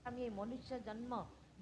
আমি এই মনুষ্য জন্ম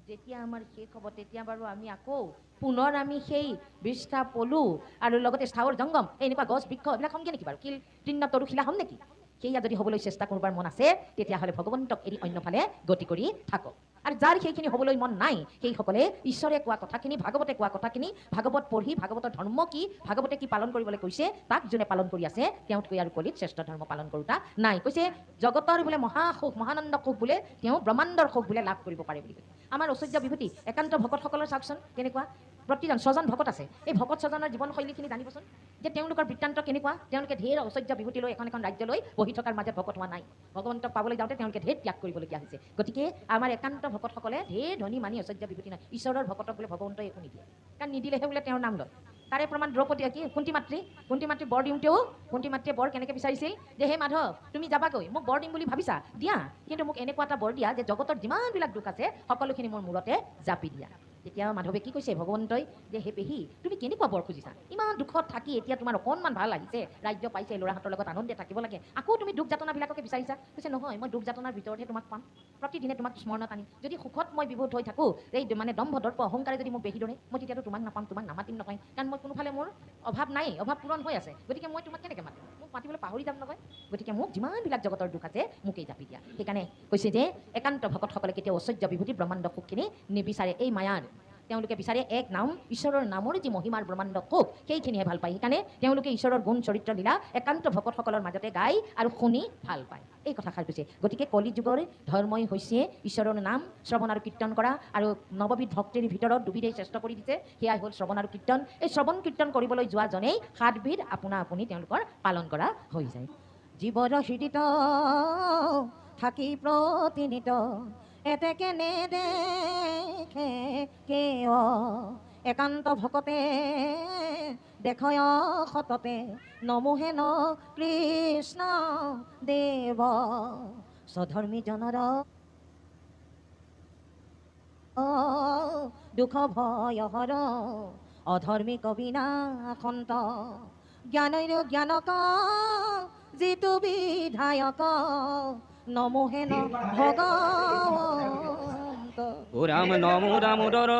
যেতিয়া আমাৰ শেষ হ'ব তেতিয়া বাৰু আমি আকৌ পুনৰ আমি সেই বিষ্ঠা পলু আৰু লগতে স্থাৱৰ জংগম এনেকুৱা গছ বৃক্ষ এইবিলাক হ'মগে নেকি বাৰু শিল তৃণ তৰুশিলা হ'ম নেকি? সেয়া যদি হ'বলৈ চেষ্টা কৰিবৰ মন আছে তেতিয়াহ'লে ভগৱন্তক এৰি অন্যফালে গতি কৰি থাকক। আৰু যাৰ সেইখিনি হ'বলৈ মন নাই সেইসকলে ঈশ্বৰে কোৱা কথাখিনি ভাগৱতে কোৱা কথাখিনি ভাগৱত পঢ়ি ভাগৱতৰ ধৰ্ম কি ভাগৱতে কি পালন কৰিবলৈ কৈছে তাক যোনে পালন কৰি আছে তেওঁতকৈ আৰু কলিত শ্ৰেষ্ঠ ধৰ্ম পালন কৰোঁতা নাই। কৈছে জগতৰ বোলে মহাসুখ মহানন্দ সুখ বোলে তেওঁ ব্ৰহ্মাণ্ডৰ সুখ বোলে লাভ কৰিব পাৰে বুলি কৈছে। আমাৰ ঐশ্বৰ্য বিভূতি একান্ত ভকতসকলৰ চাওকচোন কেনেকুৱা প্ৰতিজন ছজন ভকত আছে। এই ভকত ছজনৰ জীৱনশৈলীখিনি জানিবচোন যে তেওঁলোকৰ বৃত্তান্ত কেনেকুৱা। তেওঁলোকে ঢেৰ ঐশ্বৰ্য বিভূতি লৈ এখন এখন ৰাজ্যলৈ বহি থকাৰ মাজত ভকত হোৱা নাই। ভগৱন্তক পাবলৈ যাওঁতে তেওঁলোকে ঢেৰ ত্যাগ কৰিবলগীয়া হৈছে। গতিকে আমাৰ একান্ত ভকতসকলে ঢেৰ ধনী মানি ঐশ্বৰ্য বিভূতি নাই। ঈশ্বৰৰ ভকতক বোলে ভগৱন্তই একো নিদিয়ে, কাৰণ নিদিলেহে বোলে তেওঁৰ নাম লয়। তাৰে প্ৰমাণ দ্ৰৌপদী কি কুন্তী মাতৃ বৰ দিওঁতেও কুন্তী মাতৃয়ে বৰ কেনেকৈ বিচাৰিছিল যে হে মাধৱ তুমি যাবাগৈ মোক বৰ দিম বুলি ভাবিছা দিয়া, কিন্তু মোক এনেকুৱা এটা বৰ দিয়া যে জগতৰ যিমানবিলাক দুখ আছে সকলোখিনি মোৰ মূৰতে জাপি দিয়া। তেতিয়া মাধৱে কি কৈছে ভগৱন্তই যে হে পেহী তুমি কেনেকুৱা বৰ খুজিছা, ইমান দুখত থাকি এতিয়া তোমাৰ অকণমান ভাল আহিছে, ৰাজ্য পাইছে, ল'ৰাহঁতৰ লগত আনন্দে থাকিব লাগে, আকৌ তুমি দুখ যাতনাবিলাককে বিচাৰিছা। কৈছে নহয় মই দুখ যাতনাৰ ভিতৰতহে তোমাক পাম, প্ৰতিদিনে তোমাক স্মৰণত আনিম। যদি সুখত মই বিভূত হৈ থাকোঁ এই মানে দম্ভ দৰ্প অহংকাৰে যদি মোক বেহি ধৰে মই তেতিয়াতো তোমাক নাপাম, তোমাক নামাতিম নহয়, কাৰণ মই কোনোফালে মোৰ অভাৱ নাই, অভাৱ পূৰণ হৈ আছে। গতিকে মই তোমাক কেনেকৈ মাতিম, মোক মাতিবলৈ পাহৰি যাম নহয়। গতিকে মোক যিমানবিলাক জগতৰ দুখ আছে মোকেই জাপি দিয়া। সেইকাৰণে কৈছে যে একান্ত ভকতসকলে কেতিয়াও ঐশ্বৰ্য বিভূতি ব্ৰহ্মাণ্ড সুখখিনি নিবিচাৰে। এই মায়াৰ তেওঁলোকে বিচাৰে এক নাম ঈশ্বৰৰ নামৰ যি মহিমাৰ ব্ৰহ্মাণ্ড সুখ সেইখিনিহে ভাল পায়। সেইকাৰণে তেওঁলোকে ঈশ্বৰৰ গুণ চৰিত্ৰ লীলা একান্ত ভকতসকলৰ মাজতে গাই আৰু শুনি ভাল পায়। এই কথাষাৰ কৈছে। গতিকে কলি যুগৰ ধৰ্মই হৈছে ঈশ্বৰৰ নাম শ্ৰৱণ আৰু কীৰ্তন কৰা, আৰু নৱবিধ ভক্তিৰ ভিতৰত দুবিধেই শ্ৰেষ্ঠ কৰি দিছে, সেয়াই হ'ল শ্ৰৱণ আৰু কীৰ্তন। এই শ্ৰৱণ কীৰ্তন কৰিবলৈ যোৱাজনেই 7 বিধ আপোনা আপুনি তেওঁলোকৰ পালন কৰা হৈ যায়। জীৱৰ হৃদিত থাকি প্ৰতিনিত এতে কেনে দেখে কেয় একান্ত ভকতে দেখয় সততে নমোহে ন কৃষ্ণ দেৱ স্বধৰ্মী জনৰ দুখ ভয় হৰ অধৰ্মিক বিনাশন্ত জ্ঞানৈৰ জ্ঞানক যিটো বিধায়ক নমোহে ন ভগৱন্ত। ও ৰাম নমো দামোদৰ